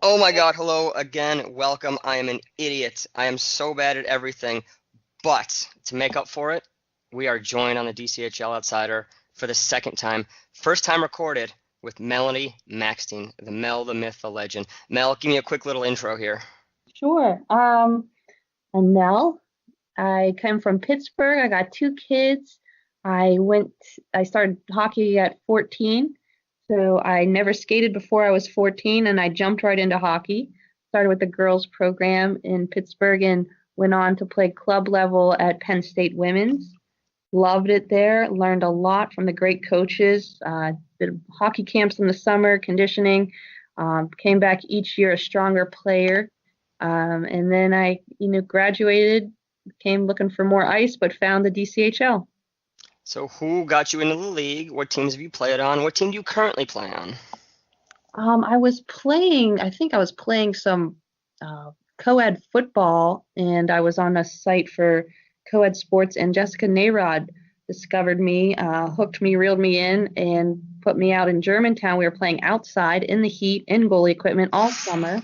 Oh my God, hello again. Welcome. I am an idiot. I am so bad at everything. But to make up for it, we are joined on the DCHL Outsider for the second time. First time recorded with Melanie Makstein, the Mel, the myth, the legend. Mel, give me a quick little intro here. Sure. I'm Nell. I come from Pittsburgh. I got two kids. I went, I started hockey at 14. So I never skated before I was 14 and I jumped right into hockey. Started with the girls program in Pittsburgh and went on to play club level at Penn State Women's. Loved it there. Learned a lot from the great coaches. Did hockey camps in the summer, conditioning. Came back each year a stronger player. And then I graduated, came looking for more ice, but found the DCHL. So, who got you into the league? What teams have you played on? What team do you currently play on? I think I was playing some co-ed football, and I was on a site for co-ed sports, and Jessica Nayrod discovered me, hooked me, reeled me in, and put me out in Germantown. We were playing outside in the heat, in goalie equipment all summer,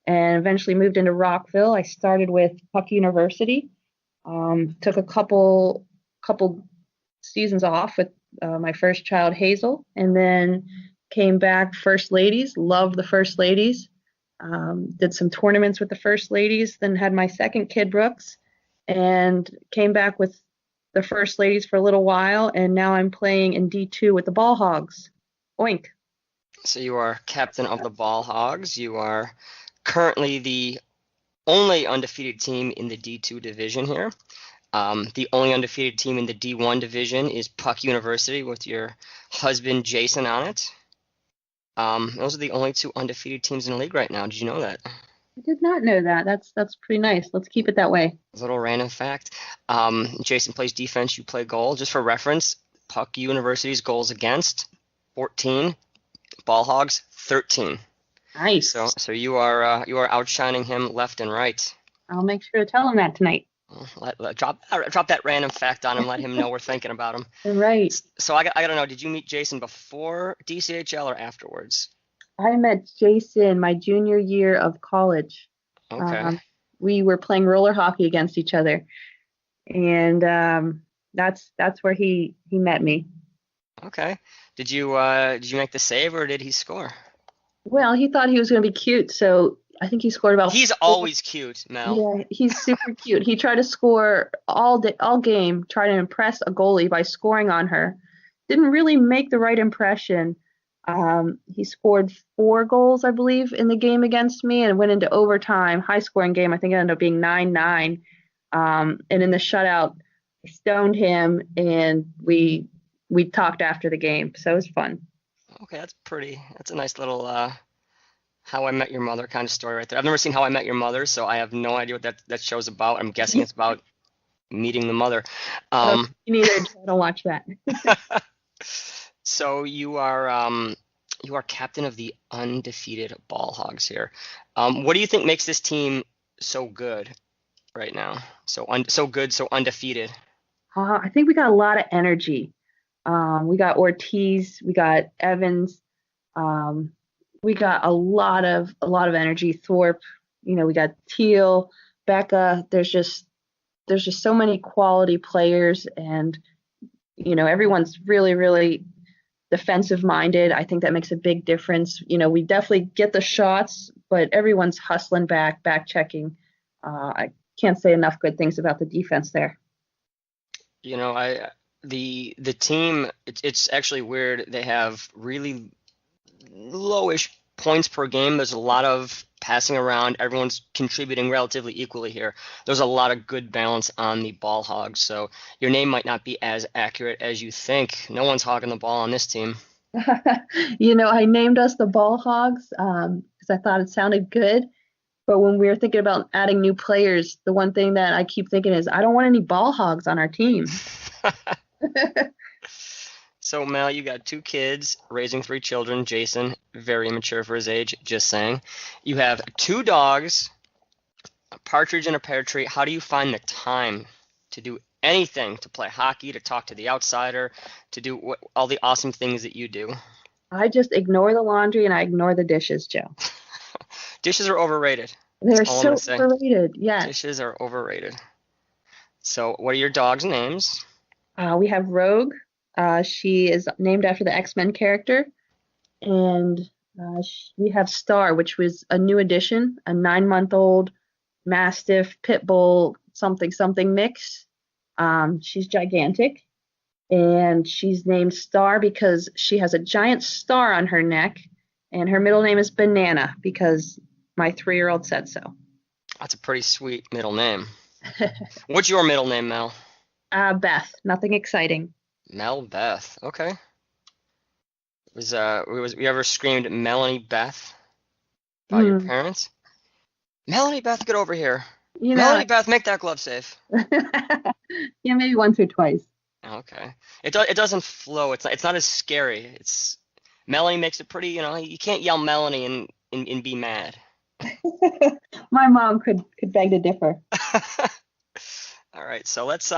and eventually moved into Rockville. I started with Puck University. Took a couple seasons off with my first child Hazel, and then came back First Ladies. Loved the First Ladies. Did some tournaments with the First Ladies. Then had my second kid Brooks, and came back with the First Ladies for a little while, and now I'm playing in D2 with the Ball Hogs. Oink. So, you are captain of the Ball Hogs. You are currently the only undefeated team in the D2 division here. The only undefeated team in the D1 division is Puck University with your husband Jason on it. Those are the only two undefeated teams in the league right now. Did you know that? I did not know that. That's pretty nice. Let's keep it that way. A little random fact. Jason plays defense, you play goal. Just for reference, Puck University's goals against 14, Ball Hogs 13. So, Nice. so you are outshining him left and right. I'll make sure to tell him that tonight. Drop that random fact on him. Let him know we're thinking about him. Right. So I gotta know, did you meet Jason before DCHL or afterwards? I met Jason my junior year of college. Okay. Um, we were playing roller hockey against each other, and that's where he met me. Okay. Did you make the save or did he score? Well, he thought he was going to be cute, so I think he scored about He's four. always cute, Mel. Yeah, he's super cute. He tried to score all day, all game, try to impress a goalie by scoring on her. Didn't really make the right impression. He scored 4 goals, I believe, in the game against me, and went into overtime. High scoring game. I think it ended up being 9-9. And in the shutout, I stoned him, and we talked after the game, so it was fun. Okay, that's a nice little How I Met Your Mother kind of story right there. I've never seen How I Met Your Mother, so I have no idea what that show's about. I'm guessing it's about meeting the mother. Oh, Um, you need to try to watch that. so you are captain of the undefeated Ball Hogs here. What do you think makes this team so good right now? So good, so undefeated. I think we got a lot of energy. We got Ortiz, we got Evans, um, we got a lot of energy. Thorpe, we got Teal, Becca. There's just so many quality players, and everyone's really really defensive minded. I think that makes a big difference. We definitely get the shots, but everyone's hustling back checking. I can't say enough good things about the defense there. I the team it's actually weird. They have really lowish points per game. There's a lot of passing around. Everyone's contributing relatively equally here. There's a lot of good balance on the Ball Hogs. So your name might not be as accurate as you think. No one's hogging the ball on this team. I named us the Ball Hogs because I thought it sounded good. But when we were thinking about adding new players, the one thing that I keep thinking is I don't want any ball hogs on our team. So Mel, you got two kids, raising three children. Jason, very immature for his age, just saying. You have two dogs, a partridge in a pear tree. How do you find the time to do anything, to play hockey, to talk to the outsider, to do all the awesome things that you do? I just ignore the laundry and I ignore the dishes, Joe. Dishes are overrated. They're That's all I'm so gonna say. overrated. Yes. Dishes are overrated. So, what are your dogs' names? We have Rogue. She is named after the X-Men character. And we have Star, which was a new addition, a 9-month-old Mastiff Pit Bull something something mix. She's gigantic. And she's named Star because she has a giant star on her neck. And her middle name is Banana because my 3-year-old said so. That's a pretty sweet middle name. What's your middle name, Mel? Beth, nothing exciting. Mel Beth. Okay. You ever screamed Melanie Beth by your Hmm. parents? Melanie Beth, get over here. You know, Melanie Beth, make that glove safe. yeah, maybe once or twice. Okay. It doesn't flow. It's not as scary. It's Melanie makes it pretty, you can't yell Melanie and be mad. My mom could beg to differ. All right, so let's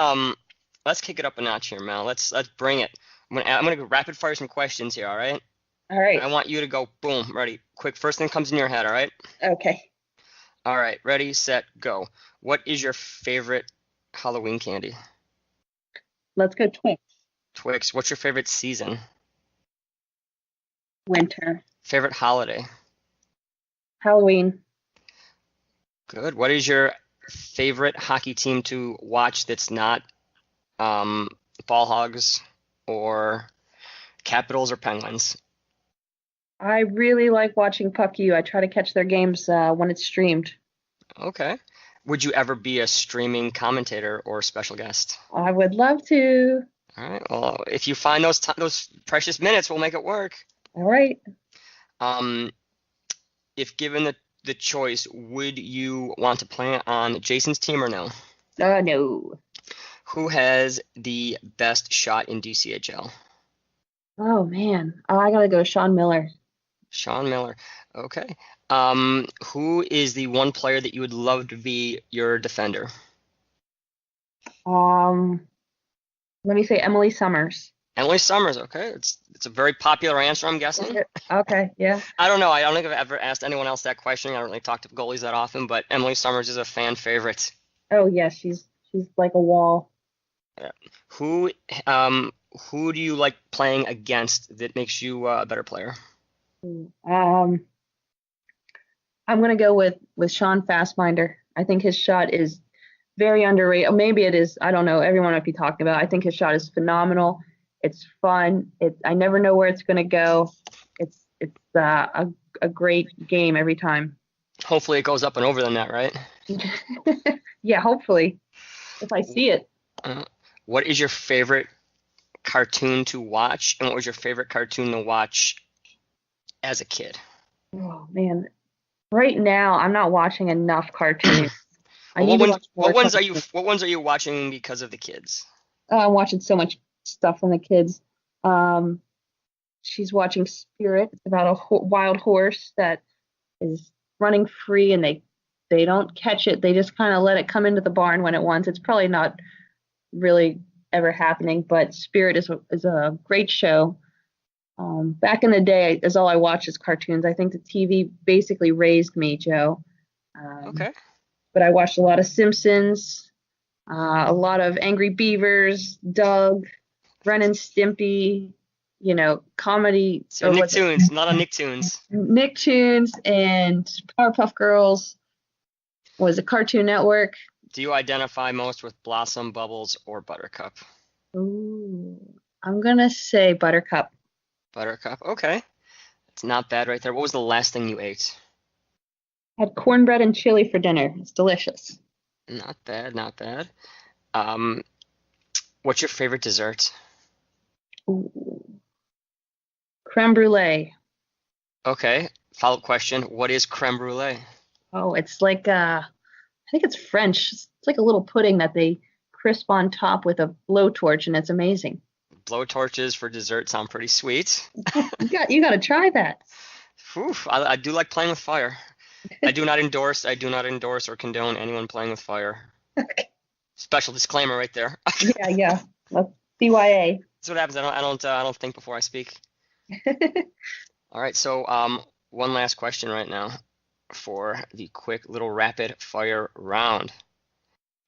kick it up a notch here, Mel. Let's bring it. I'm gonna go rapid fire some questions here, all right? All right. I want you to go boom, ready. Quick, first thing comes in your head, all right? Okay. All right, ready, set, go. What is your favorite Halloween candy? Let's go Twix. Twix. What's your favorite season? Winter. Favorite holiday? Halloween. Good. What is your favorite hockey team to watch that's not Ball Hogs or Capitals or Penguins? I really like watching Puck U. I try to catch their games when it's streamed. Okay. Would you ever be a streaming commentator or special guest? I would love to. All right. Well, if you find those precious minutes, we'll make it work. All right. Um, if given the choice, would you want to play on Jason's team or no? No. Who has the best shot in DCHL? Oh man. I gotta go Sean Miller. Sean Miller. Okay. Who is the one player that you would love to be your defender? Let me say Emily Summers. Emily Summers. Okay. It's a very popular answer, I'm guessing. Okay, yeah. I don't know. I don't think I've ever asked anyone else that question. I don't really talk to goalies that often, but Emily Summers is a fan favorite. Oh yeah, she's like a wall. Yeah. Who do you like playing against that makes you a better player? I'm gonna go with Sean Fastminder. I think his shot is very underrated. Maybe it is. I don't know. Everyone might be talking about. I think his shot is phenomenal. It's fun. I never know where it's gonna go. It's a great game every time. Hopefully it goes up and over the net, right? Yeah, hopefully, if I see it. What is your favorite cartoon to watch, and what was your favorite cartoon to watch as a kid? Oh man, right now I'm not watching enough cartoons. What ones are you watching because of the kids? I'm watching so much stuff from the kids. She's watching Spirit. It's about a wild horse that is running free, and they don't catch it. They just kind of let it come into the barn when it wants. It's probably not really ever happening, but Spirit is a great show. Back in the day, is all I watched is cartoons. I think the TV basically raised me, Joe. Okay. But I watched a lot of Simpsons, a lot of Angry Beavers, Doug, Ren and Stimpy, comedy. So Nicktoons, not on Nicktoons. Nicktoons and Powerpuff Girls was a Cartoon Network. Do you identify most with Blossom, Bubbles, or Buttercup? Ooh, I'm gonna say Buttercup. Buttercup, okay. It's not bad right there. What was the last thing you ate? Had cornbread and chili for dinner. It's delicious. Not bad, not bad. What's your favorite dessert? Ooh. Creme brulee. Okay. Follow-up question. What is creme brulee? Oh, it's like I think it's French. It's like a little pudding that they crisp on top with a blowtorch, and it's amazing. Blowtorches for dessert sound pretty sweet. You got to try that. Whew, I do like playing with fire. I do not endorse or condone anyone playing with fire. Okay. Special disclaimer right there. Yeah. That's CYA. That's what happens. I don't think before I speak. All right, so one last question right now. for the quick little rapid fire round.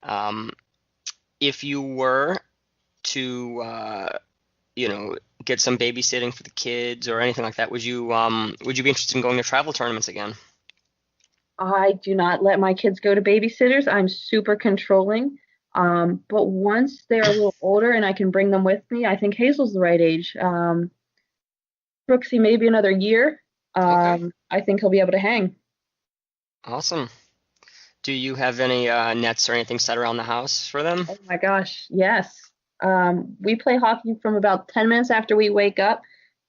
Um, if you were to, get some babysitting for the kids or anything like that, would you be interested in going to travel tournaments again? I do not let my kids go to babysitters. I'm super controlling. But once they're a little older and I can bring them with me, I think Hazel's the right age. Brooksy, maybe another year. Okay, I think he'll be able to hang. awesome. Do you have any nets or anything set around the house for them? Oh my gosh, yes. We play hockey from about 10 minutes after we wake up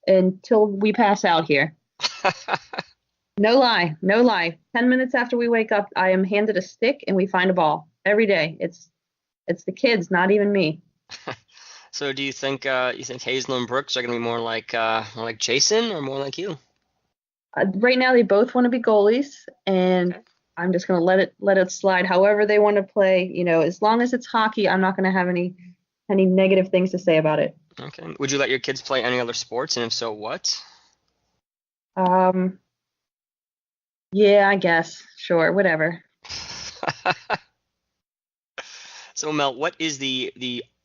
until we pass out here. No lie, no lie. 10 minutes after we wake up, I am handed a stick and we find a ball every day. It's the kids, not even me. So do you think Hazel and Brooks are gonna be more like Jason or more like you? Right now, they both want to be goalies, and Okay. I'm just going to let it slide. However they want to play, as long as it's hockey, I'm not going to have any negative things to say about it. Okay. Would you let your kids play any other sports, and if so, what? Um, yeah, I guess, sure, whatever. So Mel, what is the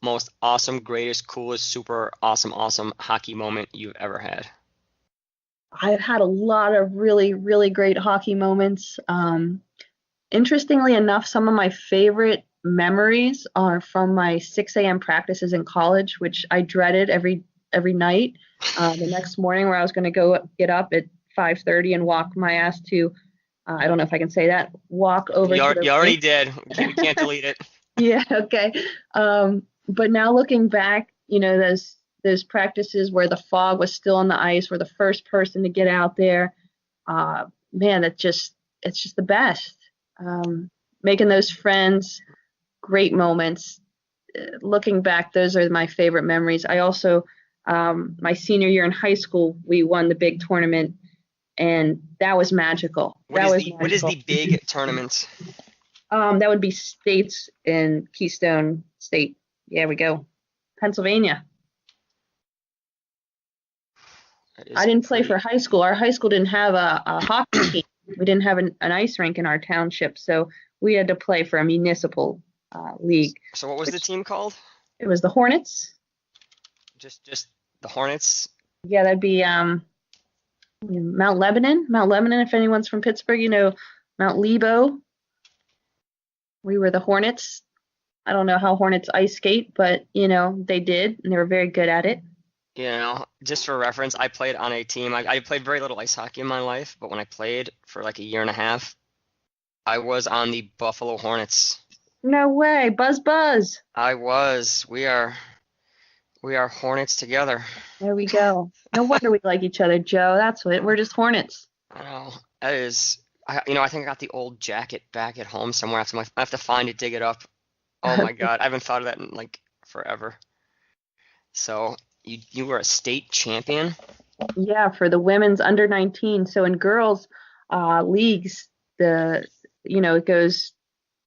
most awesome, greatest, coolest, super awesome hockey moment you've ever had? I've had a lot of really, really great hockey moments. Interestingly enough, some of my favorite memories are from my 6 a.m. practices in college, which I dreaded every night. The next morning, where I was going to go get up at 5:30 and walk my ass to, I don't know if I can say that, walk over You, to al- the you already rink. did. We can't delete it. Yeah, okay. But now looking back, those practices where the fog was still on the ice, were the first person to get out there. Man, it's just the best. Um, Making those friends, great moments. Looking back, those are my favorite memories. I also, my senior year in high school, we won the big tournament, and that was magical. What That is was the magical. big tournament? That would be states in Keystone State. Yeah, we go. Pennsylvania. That I is didn't play for pretty. high school. Our high school didn't have a hockey team. We didn't have an ice rink in our township, so we had to play for a municipal league, So what was the which team called? it was the Hornets. Just the Hornets. Yeah, that'd be Mount Lebanon. Mount Lebanon, if anyone's from Pittsburgh, Mount Lebo. We were the Hornets. I don't know how Hornets ice skate, but they did, and they were very good at it. Just for reference, I played on a team. I played very little ice hockey in my life, but when I played for like a year and a half, I was on the Buffalo Hornets. No way, buzz buzz. I was. We are Hornets together. There we go. No wonder we like each other, Joe. That's what we're just Hornets. I know. That is. I think I got the old jacket back at home somewhere. I have to find it, dig it up. Oh my God, I haven't thought of that in like forever. So you were a state champion? Yeah, for the women's under 19. So in girls leagues, it goes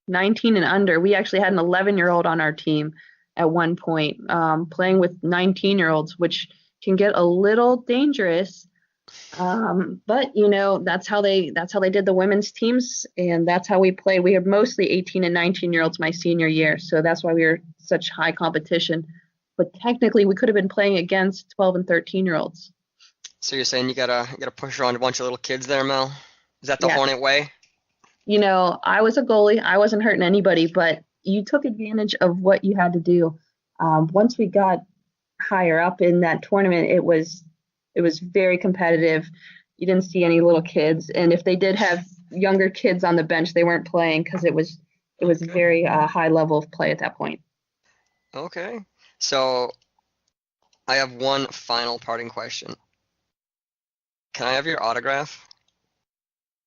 19 and under. We actually had an 11-year-old on our team at one point, playing with 19-year-olds, which can get a little dangerous. But that's how they did the women's teams, and that's how we play. We had mostly 18 and 19-year-olds my senior year, so that's why we were such high competition. But technically, we could have been playing against 12 and 13-year-olds. So you're saying you gotta push around a bunch of little kids there, Mel? Is that the Yes. Hornet way? I was a goalie. I wasn't hurting anybody, but you took advantage of what you had to do. Once we got higher up in that tournament, it was very competitive. You didn't see any little kids, and if they did have younger kids on the bench, they weren't playing because it was Okay. very high level of play at that point. Okay. So I have one final parting question. Can I have your autograph?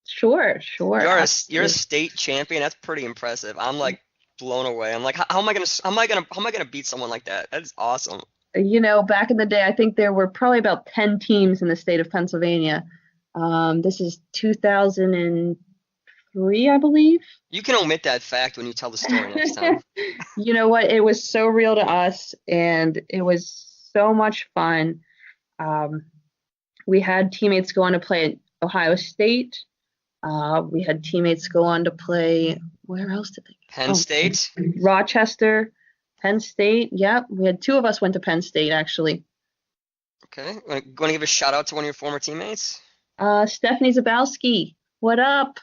Sure, sure, You're a absolutely. state champion. That's pretty impressive. I'm like blown away. I'm like, how am I gonna beat someone like that? That's awesome. Back in the day, I think there were probably about 10 teams in the state of Pennsylvania. This is 2003, I believe. You can omit that fact when you tell the story next time. You know what? It was so real to us, and it was so much fun. Um, we had teammates going to play at Ohio State. We had teammates go on to play. Where else did they Penn go? State. Oh, Rochester, Penn State. Yep, we had two of us went to Penn State actually. Okay. Want to give a shout out to one of your former teammates? Stephanie Zabowski. What up?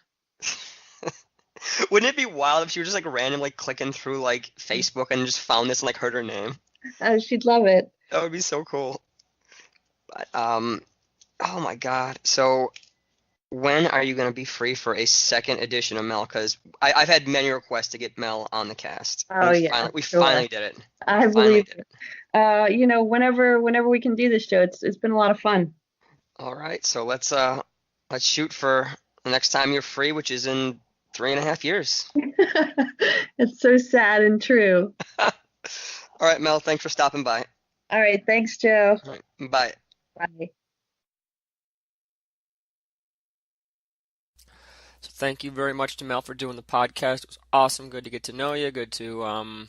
Wouldn't it be wild if she was just like randomly clicking through like Facebook and just found this and like heard her name? She'd love it. That would be so cool. But oh my God. So when are you going to be free for a second edition of Mel? Because I've had many requests to get Mel on the cast. Oh And yeah, we sure. finally did it. I Finally believe did it. whenever we can do this show, it's been a lot of fun. All right, so let's shoot for the next time you're free, which is in 3.5 years. It's so sad and true. All right, Mel, thanks for stopping by. All right, thanks, Joe. All right, bye. Bye. So thank you very much to Mel for doing the podcast. It was awesome. Good to get to know you. Good to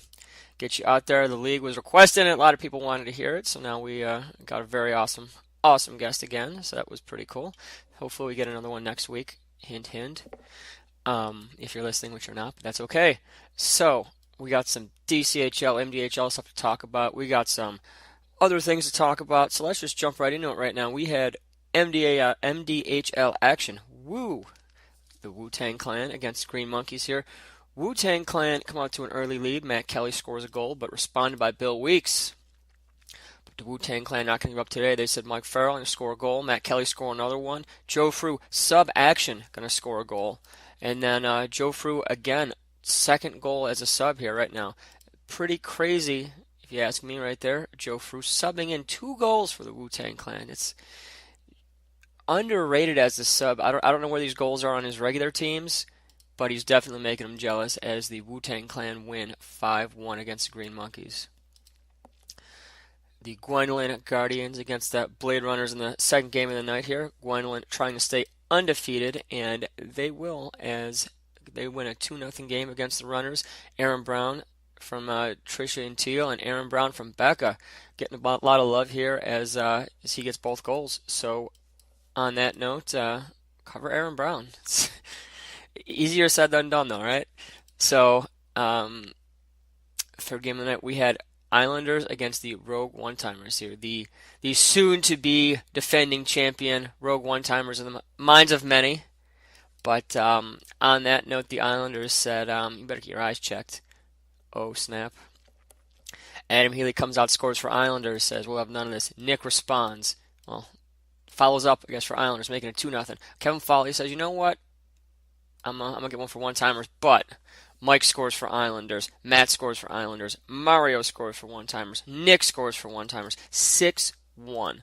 get you out there. The league was requesting it. A lot of people wanted to hear it. So now we got a very awesome guest again. So that was pretty cool. Hopefully we get another one next week. Hint, hint. If you're listening, which you're not, but that's okay. So we got some DCHL, MDHL stuff to talk about. We got some other things to talk about. So let's just jump right into it right now. We had MDHL action. Woo! The Wu-Tang Clan against Green Monkeys here. Wu-Tang Clan come out to an early lead. Matt Kelly scores a goal, but responded by Bill Weeks. But the Wu-Tang Clan not going to give up today. They said Mike Farrell going to score a goal. Matt Kelly score another one. Joe Frew, sub-action, going to score a goal. And then Joe Frew, again, second goal as a sub here right now. Pretty crazy, if you ask me right there. Joe Frew subbing in 2 goals for the Wu-Tang Clan. It's underrated as the sub. I don't know where these goals are on his regular teams, but he's definitely making them jealous as the Wu-Tang Clan win 5-1 against the Green Monkeys. The Gwendolyn Guardians against the Blade Runners in the second game of the night here. Gwendolyn trying to stay undefeated, and they will as they win a 2-0 game against the Runners. Aaron Brown from Trisha and Teal and Aaron Brown from Becca getting a lot of love here as he gets both goals. So on that note, cover Aaron Brown. It's easier said than done, though, right? So, third game of the night, we had Islanders against the Rogue One-Timers here. The soon-to-be defending champion Rogue One-Timers in the minds of many. But on that note, the Islanders said, you better get your eyes checked. Oh, snap. Adam Healy comes out, scores for Islanders, says, we'll have none of this. Nick responds. Well, follows up, I guess, for Islanders, making it 2-0. Kevin Foley says, you know what? I'm gonna get one for One-Timers, but Mike scores for Islanders, Matt scores for Islanders, Mario scores for One-Timers, Nick scores for One-Timers, 6-1.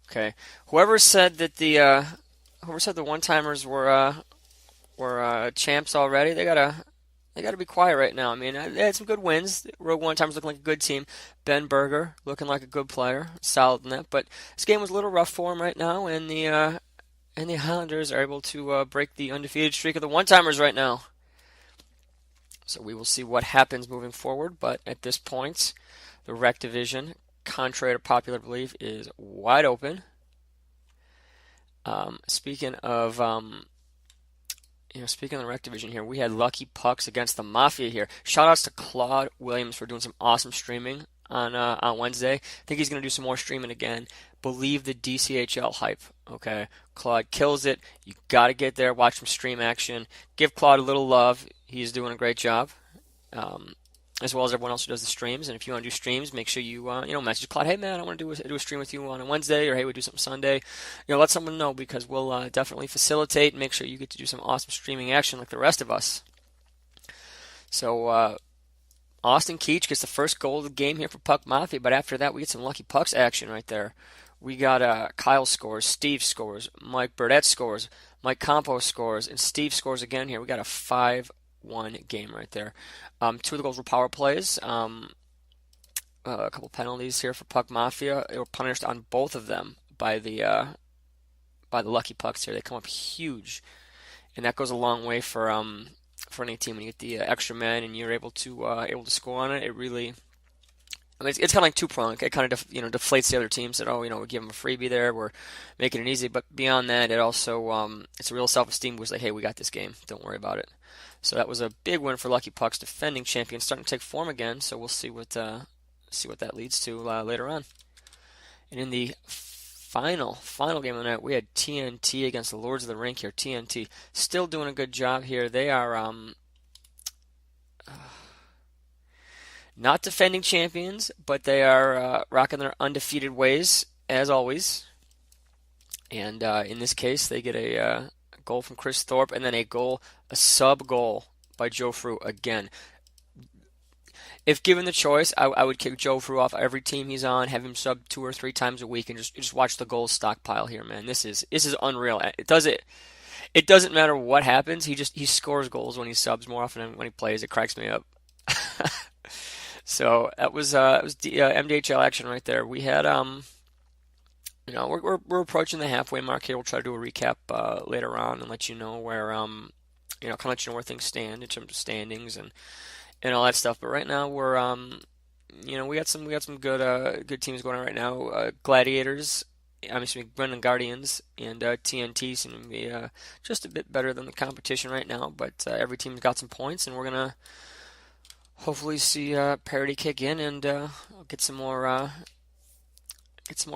Okay, whoever said the One-Timers were champs already, they gotta be quiet right now. I mean, they had some good wins. Rogue One-Timers looking like a good team. Ben Berger looking like a good player, solid in that. But this game was a little rough for him right now, and the Highlanders are able to break the undefeated streak of the One-Timers right now. So we will see what happens moving forward. But at this point, the Rec Division, contrary to popular belief, is wide open. Speaking of the Rec Division here, we had Lucky Pucks against the Mafia here. Shoutouts to Claude Williams for doing some awesome streaming on Wednesday. I think he's going to do some more streaming again. Believe the DCHL hype, okay? Claude kills it. You got to get there, watch some stream action. Give Claude a little love. He's doing a great job, as well as everyone else who does the streams. And if you want to do streams, make sure you message Claude. Hey man, I want to do a stream with you on a Wednesday, or hey, we do something Sunday. Let someone know because we'll definitely facilitate and make sure you get to do some awesome streaming action like the rest of us. So Austin Keach gets the first goal of the game here for Puck Mafia, but after that we get some Lucky Pucks action right there. We got Kyle scores, Steve scores, Mike Burdett scores, Mike Campos scores, and Steve scores again here. We got a 5-1 game right there. 2 of the goals were power plays. A couple penalties here for Puck Mafia. They were punished on both of them by the Lucky Pucks here. They come up huge, and that goes a long way for any team when you get the extra men and you're able to score on it. It really I mean, it's kind of like two-pronged. It kind of deflates the other teams that, we give them a freebie there, we're making it easy. But beyond that, it also it's a real self-esteem boost. Like, hey, we got this game. Don't worry about it. So that was a big win for Lucky Pucks, defending champions, starting to take form again. So we'll see what that leads to later on. And in the final game of the night, we had TNT against the Lords of the Rink here. TNT still doing a good job here. They are not defending champions, but they are rocking their undefeated ways, as always. And in this case, they get a goal from Chris Thorpe, and then a sub goal by Joe Frew again. If given the choice, I would kick Joe Frew off every team he's on, have him sub 2 or 3 times a week, and just watch the goals stockpile here, man. This is unreal. It doesn't matter what happens. He scores goals when he subs more often than when he plays. It cracks me up. So that was the MDHL action right there. We had we're approaching the halfway mark here. We'll try to do a recap later on and let you know where kind of let you know where things stand in terms of standings and all that stuff. But right now we're we got some good teams going on right now. Gladiators, Brendan Guardians and TNT seem to be just a bit better than the competition right now. But every team's got some points, and we're gonna hopefully see parity kick in and get some more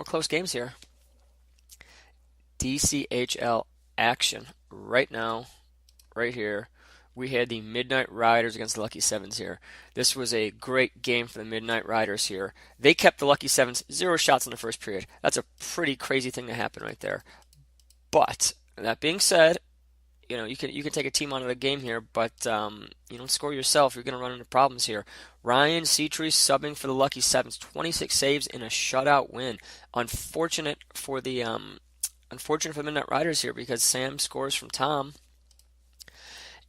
close games here. DCHL action right now, right here. We had the Midnight Riders against the Lucky Sevens here. This was a great game for the Midnight Riders here. They kept the Lucky Sevens 0 shots in the first period. That's a pretty crazy thing to happen right there. But that being said, you can take a team out of the game here, but you don't score yourself, you're going to run into problems here. Ryan Cetri subbing for the Lucky Sevens, 26 saves in a shutout win. Unfortunate for the Midnight Riders here because Sam scores from Tom.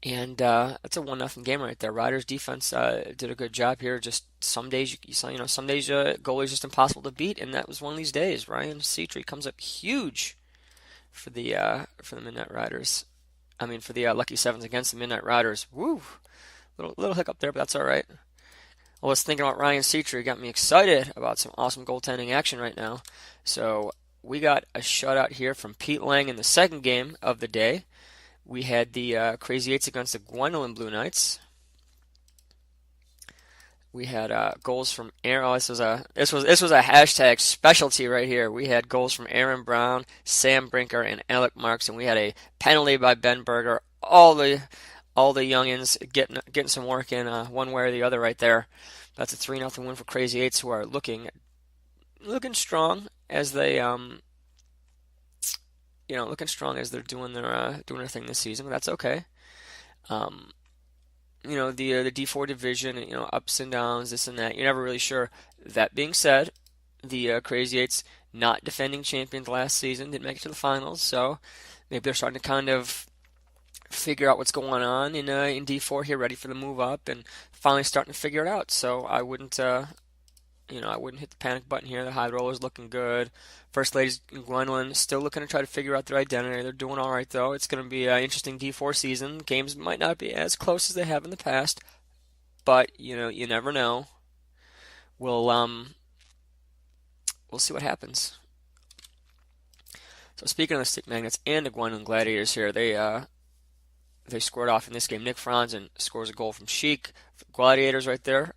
And that's a 1-0 game right there. Riders defense did a good job here. Just some days you saw, some days goalie's just impossible to beat, and that was one of these days. Ryan Cetri comes up huge for the Midnight Riders. For the Lucky Sevens against the Midnight Riders. Woo! Little hiccup there, but that's all right. I was thinking about Ryan Cetri. Got me excited about some awesome goaltending action right now. So we got a shutout here from Pete Lang in the second game of the day. We had the Crazy Eights against the Gwendolyn Blue Knights. We had goals from Aaron. Oh, this was a hashtag specialty right here. We had goals from Aaron Brown, Sam Brinker, and Alec Marks, and we had a penalty by Ben Berger. All the youngins getting some work in one way or the other right there. That's a 3-0 win for Crazy Eights, who are looking strong as they looking strong as they're doing their thing this season. But that's okay. The D4 division, ups and downs, this and that. You're never really sure. That being said, the Crazy Eights, not defending champions last season, didn't make it to the finals, so maybe they're starting to kind of figure out what's going on in D4 here, ready for the move up, and finally starting to figure it out. So I wouldn't hit the panic button here. The High Rollers looking good. First Ladies in Gwendolyn still looking to try to figure out their identity. They're doing all right, though. It's going to be an interesting D4 season. Games might not be as close as they have in the past, but you never know. We'll see what happens. So speaking of the Stick Magnets and the Gwendolyn Gladiators here, they scored off in this game. Nick Franzen scores a goal from Chic for the Gladiators right there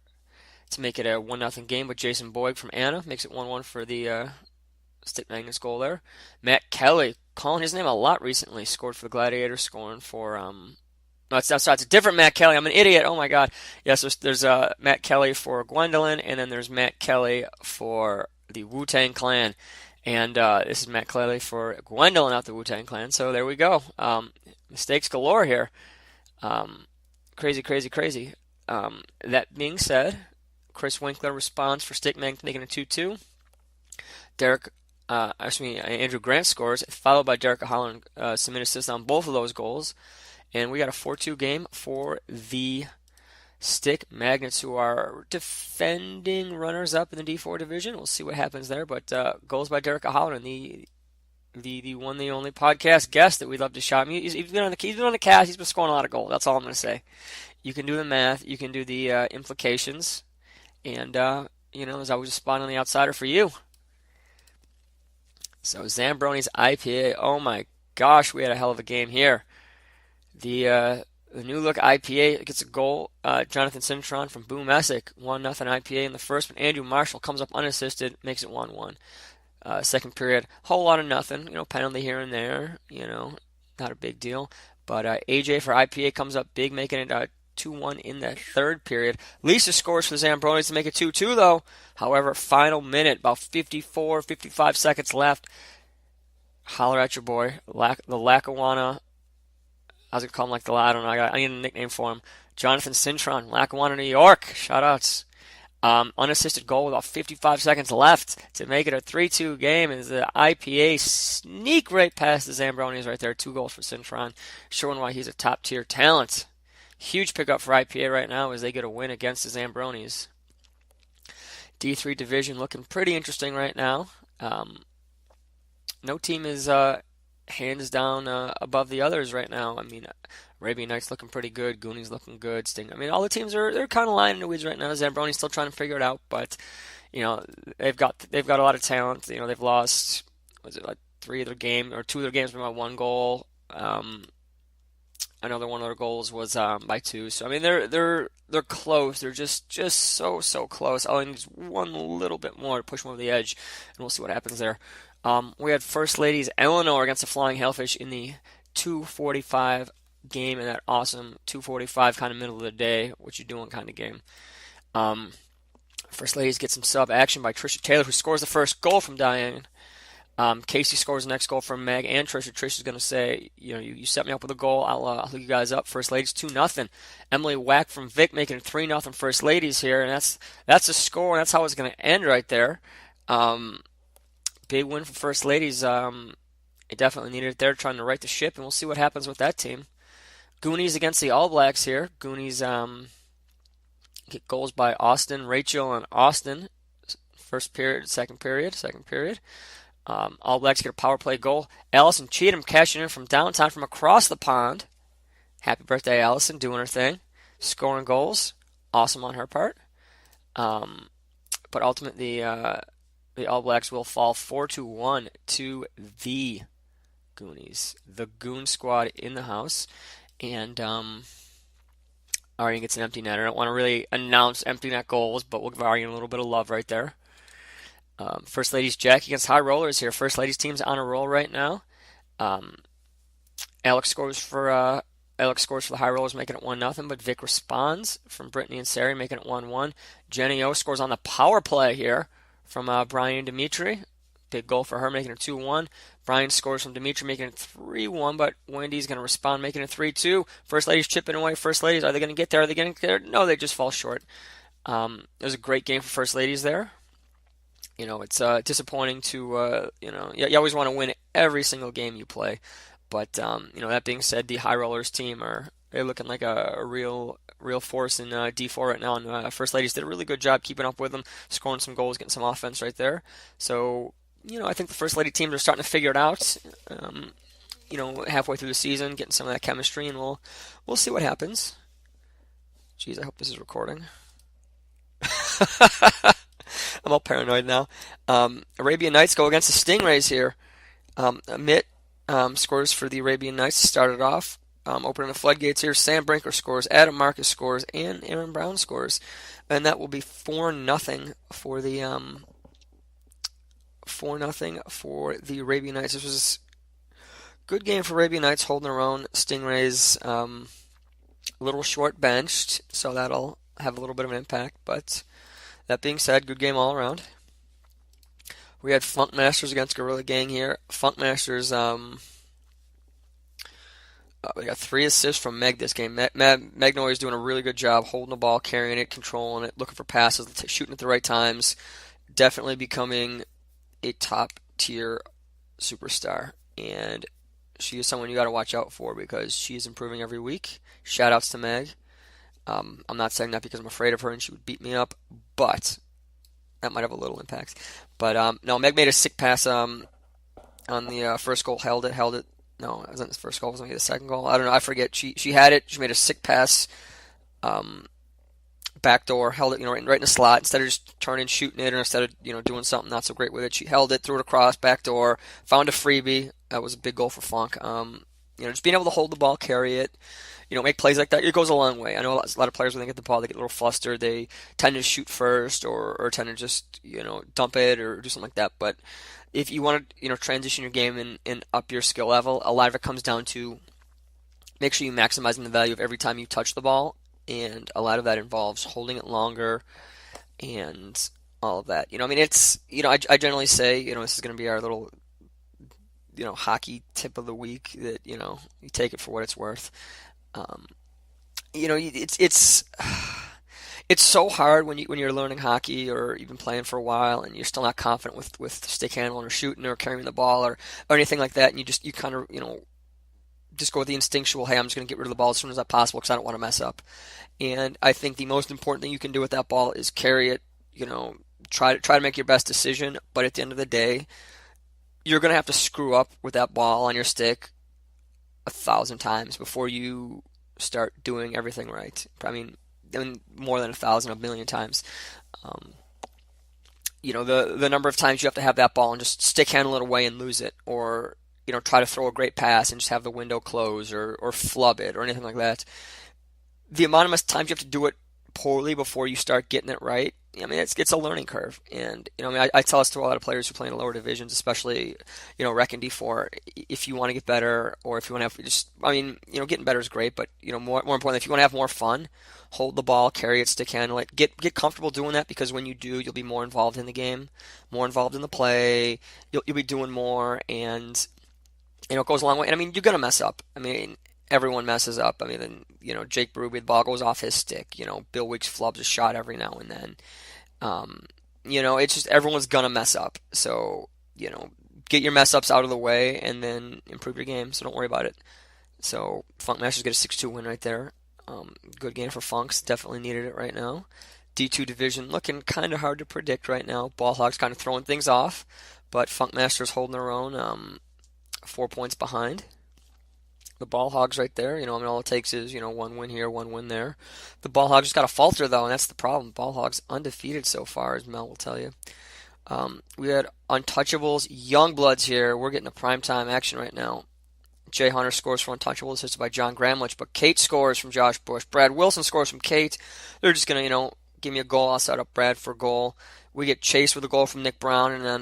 to make it a 1-0 game, but Jason Boyd from Anna makes it 1-1 for the Stick Magnets goal there. Matt Kelly, calling his name a lot recently, scored for the Gladiators, scoring for no, it's a different Matt Kelly. I'm an idiot. Oh my god. Yes, there's Matt Kelly for Gwendolyn, and then there's Matt Kelly for the Wu-Tang Clan. And this is Matt Kelly for Gwendolyn, not the Wu-Tang Clan. So there we go. Mistakes galore here. Crazy. That being said, Chris Winkler responds for Stick Magnets, making it 2-2. Andrew Grant scores, followed by Derek Holland, submit assist on both of those goals. And we got a 4-2 game for the Stick Magnets, who are defending runners-up in the D4 division. We'll see what happens there. But goals by Derek Holland, the one, the only podcast guest that we'd love to shout. He's been on the cast. He's been scoring a lot of goals. That's all I'm going to say. You can do the math. You can do the implications. And as I was just spotting on the outsider for you. So Zambroni's IPA. Oh my gosh, we had a hell of a game here. The new look IPA gets a goal. Jonathan Cintron from Boom Essick, 1-0 IPA in the first, but Andrew Marshall comes up unassisted, makes it 1-1. Second period, whole lot of nothing, penalty here and there, not a big deal. But AJ for IPA comes up big, making it 2-1 in the third period. Lisa scores for Zambronis to make it 2-2 though. However, final minute, about 55 seconds left. Holler at your boy, the Lackawanna. I was going to call him like I don't know, I need a nickname for him. Jonathan Cintron, Lackawanna, New York. Shoutouts. Unassisted goal with about 55 seconds left to make it a 3-2 game as the IPA sneak right past the Zambronis right there. 2 goals for Cintron, showing why he's a top-tier talent. Huge pickup for IPA right now as they get a win against the Zambronis. D3 division looking pretty interesting right now. No team is hands down above the others right now. I mean, Arabian Nights looking pretty good, Goonies looking good, Sting. I mean, all the teams they're kind of lying in the weeds right now. Zambroni's still trying to figure it out, but they've got a lot of talent. They've lost, was it like 2 of their games by 1 goal. I know one of their goals was by 2. So I mean, they're close. They're just so close. All I need is one little bit more to push them over the edge, and we'll see what happens there. We had First Ladies Eleanor against the Flying Hellfish in the 2:45 game, in that awesome 2:45 kind of middle of the day, what you doing kind of game. First Ladies get some sub action by Trisha Taylor, who scores the first goal from Diane. Casey scores the next goal from Meg and Trisha. Trisha's going to say, you set me up with a goal, I'll hook you guys up. First Ladies 2-0. Emily Wack from Vic making it 3-0 First Ladies here, and that's the score, and that's how it's going to end right there. Big win for First Ladies. They definitely needed it there, trying to right the ship, and we'll see what happens with that team. Goonies against the All Blacks here. Goonies get goals by Austin, Rachel, and Austin. First period, second period. All Blacks get a power play goal. Allison Cheatham cashing in from downtown from across the pond. Happy birthday, Allison, doing her thing. Scoring goals. Awesome on her part. But ultimately, the All Blacks will fall 4-1 to the Goonies. The Goon Squad in the house. And Aryan gets an empty net. I don't want to really announce empty net goals, but we'll give Aryan a little bit of love right there. First Ladies Jack against High Rollers here. First Ladies team's on a roll right now. Alex scores for the High Rollers, making it 1-0, but Vic responds from Brittany and Sari, making it 1-1. Jenny O scores on the power play here from Brian Dimitri. Big goal for her, making it 2-1. Brian scores from Dimitri, making it 3-1, but Wendy's going to respond, making it 3-2. First Ladies chipping away. First Ladies, are they going to get there? Are they going to get there? No, they just fall short. It was a great game for First Ladies there. It's disappointing to, you always want to win every single game you play. But, that being said, the High Rollers team they're looking like a real force in D4 right now. And First Ladies did a really good job keeping up with them, scoring some goals, getting some offense right there. So, I think the First Lady teams are starting to figure it out, halfway through the season, getting some of that chemistry, and we'll see what happens. Jeez, I hope this is recording. I'm all paranoid now. Arabian Nights go against the Stingrays here. Amit scores for the Arabian Nights to start it off. Opening the floodgates here. Sam Brinker scores, Adam Marcus scores, and Aaron Brown scores. And that will be 4-0 for the 4-0 for the Arabian Nights. This was a good game for Arabian Nights, holding their own. Stingrays a little short benched, so that'll have a little bit of an impact, but that being said, good game all around. We had Funk Masters against Gorilla Gang here. Funk Masters, we got 3 assists from Meg this game. Meg Noy is doing a really good job holding the ball, carrying it, controlling it, looking for passes, shooting at the right times. Definitely becoming a top-tier superstar. And she is someone you got to watch out for because she is improving every week. Shout-outs to Meg. I'm not saying that because I'm afraid of her and she would beat me up, but that might have a little impact. But no, Meg made a sick pass on the first goal, held it. No, it wasn't the first goal. It was maybe the second goal. I don't know. I forget. She had it. She made a sick pass backdoor, held it, right in the slot instead of just turning, shooting it, or instead of, doing something not so great with it. She held it, threw it across, backdoor, found a freebie. That was a big goal for Funk. Just being able to hold the ball, carry it, make plays like that, it goes a long way. I know a lot of players when they get the ball, they get a little flustered. They tend to shoot first or tend to just, dump it or do something like that. But if you want to, transition your game and up your skill level, a lot of it comes down to make sure you're maximizing the value of every time you touch the ball. And a lot of that involves holding it longer and all of that. It's, I generally say, this is going to be our little, hockey tip of the week that, you take it for what it's worth. It's so hard when you're learning hockey or you've been playing for a while and you're still not confident with stick handling or shooting or carrying the ball or anything like that, and you kind of just go with the instinctual, hey, I'm just going to get rid of the ball as soon as possible because I don't want to mess up. And I think the most important thing you can do with that ball is carry it, try to make your best decision, but at the end of the day, you're going to have to screw up with that ball on your stick 1,000 times before you start doing everything right. I mean more than 1,000, 1,000,000 times. The number of times you have to have that ball and just stick handle it away and lose it, or try to throw a great pass and just have the window close or flub it or anything like that. The amount of times you have to do it poorly before you start getting it right, it's a learning curve. And I tell this to a lot of players who play in the lower divisions, especially Rec and D4. If you want to get better, or if you want to have getting better is great, but more importantly, if you want to have more fun, hold the ball, carry it, stick handle it, get comfortable doing that, because when you do, you'll be more involved in the game, more involved in the play. You'll be doing more, and it goes a long way. And you're gonna mess up. Everyone messes up. Jake Berube, the ball goes off his stick. Bill Weeks flubs a shot every now and then. It's just everyone's gonna mess up. So, get your mess ups out of the way and then improve your game. So don't worry about it. So Funk Masters get a 6-2 win right there. Good game for Funks. Definitely needed it right now. D2 division looking kind of hard to predict right now. Ball Hogs kind of throwing things off, but Funk Masters holding their own. 4 points behind. The Ball Hogs right there, all it takes is, one win here, one win there. The Ball Hogs just got to falter, though, and that's the problem. Ball Hogs undefeated so far, as Mel will tell you. We had Untouchables, Youngbloods here. We're getting a primetime action right now. Jay Hunter scores for Untouchables, assisted by John Gramlich, but Kate scores from Josh Bush. Brad Wilson scores from Kate. They're just going to, give me a goal. I'll set up Brad for a goal. We get Chase with a goal from Nick Brown, and then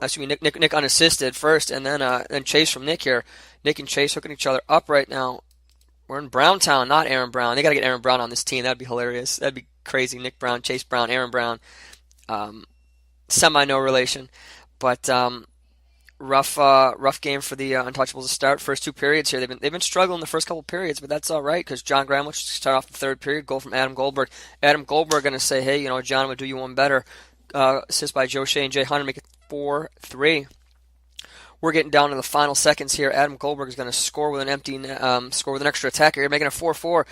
Nick unassisted first, and then Chase from Nick here. Nick and Chase hooking each other up right now. We're in Browntown, not Aaron Brown. They got to get Aaron Brown on this team. That'd be hilarious. That'd be crazy. Nick Brown, Chase Brown, Aaron Brown. Semi no relation, but rough game for the Untouchables to start. First 2 periods here, they've been struggling the first couple periods, but that's all right because John Gramlich start off the 3rd period. Goal from Adam Goldberg. Adam Goldberg going to say, hey, John would do you one better. Assist by Joe Shea and Jay Hunter make it 4-3. We're getting down to the final seconds here. Adam Goldberg is going to score with an extra attacker here, making it 4-4.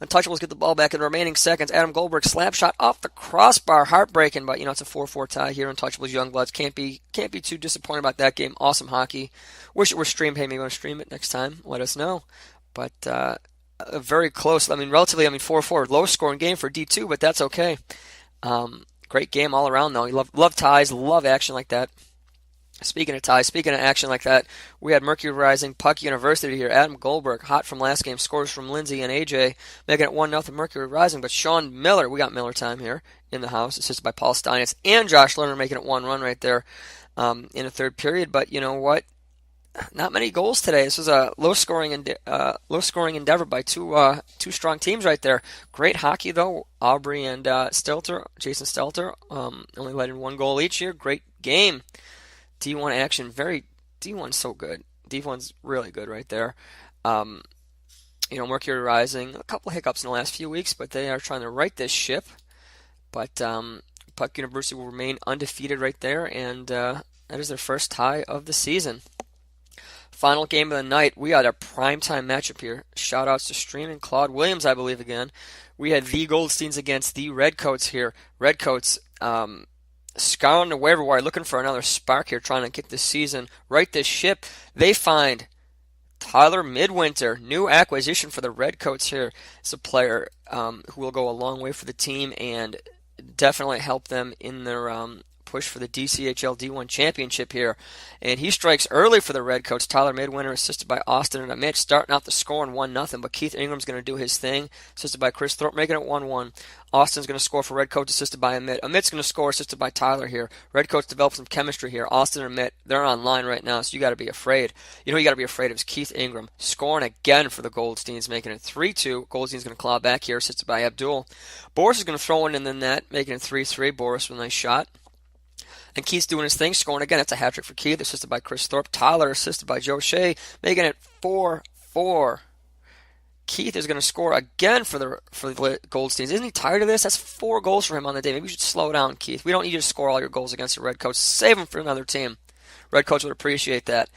Untouchables get the ball back in the remaining seconds. Adam Goldberg slap shot off the crossbar, heartbreaking, but it's a 4-4 tie here. Untouchables Youngbloods can't be too disappointed about that game. Awesome hockey. Wish it were streamed. Hey, maybe you want to stream it next time? Let us know. But very close. Relatively. 4-4, low scoring game for D2, but that's okay. Great game all around, though. You love ties, love action like that. Speaking of ties, speaking of action like that, we had Mercury Rising Puck University here. Adam Goldberg, hot from last game, scores from Lindsay and AJ, making it 1-0 Mercury Rising. But Sean Miller, we got Miller time here in the house, assisted by Paul Steinitz and Josh Lerner, making it 1-1 right there in the 3rd period. But you know what? Not many goals today. This was a low scoring endeavor by two strong teams right there. Great hockey though. Aubrey and Jason Stelter, only let in 1 goal each here. Great game. D1 action, D1's so good. D1's really good right there. Mercury Rising, a couple of hiccups in the last few weeks, but they are trying to right this ship. But Puck University will remain undefeated right there, and that is their first tie of the season. Final game of the night, we had a primetime matchup here. Shoutouts to Stream and Claude Williams, I believe, again. We had the Goldsteins against the Redcoats here. Redcoats, scouring the waiver wire, looking for another spark here, trying to get this season, right this ship. They find Tyler Midwinter, new acquisition for the Redcoats here. It's a player who will go a long way for the team and definitely help them in their push for the DCHL D1 championship here. And he strikes early for the Redcoats. Tyler Midwinter, assisted by Austin and Amit, starting out the score in 1-0, but Keith Ingram's going to do his thing, assisted by Chris Thorpe, making it 1-1. Austin's going to score for Redcoats, assisted by Amit. Amit's going to score, assisted by Tyler here. Redcoats develop some chemistry here. Austin and Amit, they're online right now, so you got to be afraid. You know who you got to be afraid of is Keith Ingram, scoring again for the Goldsteins, making it 3-2. Goldstein's going to claw back here, assisted by Abdul. Boris is going to throw one in the net, making it 3-3. Boris with a nice shot. And Keith's doing his thing, scoring again. It's a hat trick for Keith, assisted by Chris Thorpe. Tyler, assisted by Joe Shea, making it 4-4. Keith is going to score again for the Goldsteins. Isn't he tired of this? That's 4 goals for him on the day. Maybe you should slow down, Keith. We don't need you to score all your goals against the Redcoats. Save them for another team. Redcoats would appreciate that.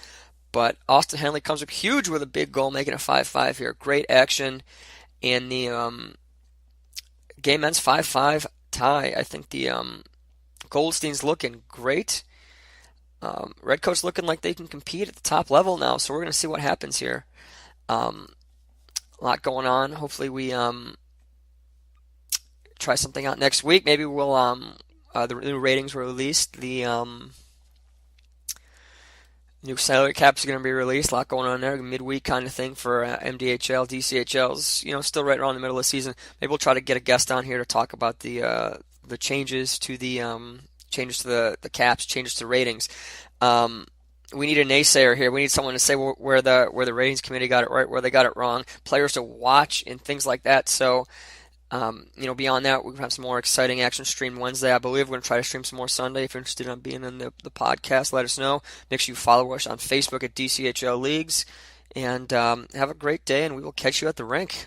But Austin Henley comes up huge with a big goal, making it 5-5 here. Great action. And the game ends 5-5 tie. I think the Goldstein's looking great. Redcoats looking like they can compete at the top level now, so we're going to see what happens here. A lot going on. Hopefully we try something out next week. Maybe we'll the new ratings were released. The new salary caps are going to be released. A lot going on there. Midweek kind of thing for MDHL, DCHL's. Still right around the middle of the season. Maybe we'll try to get a guest on here to talk about the changes to the caps, changes to ratings. We need a naysayer here. We need someone to say where the ratings committee got it right, where they got it wrong, players to watch, and things like that. So, beyond that, we're going to have some more exciting action streamed Wednesday. I believe we're going to try to stream some more Sunday. If you're interested in being in the podcast, let us know. Make sure you follow us on Facebook at DCHL Leagues. And have a great day, and we will catch you at the rink.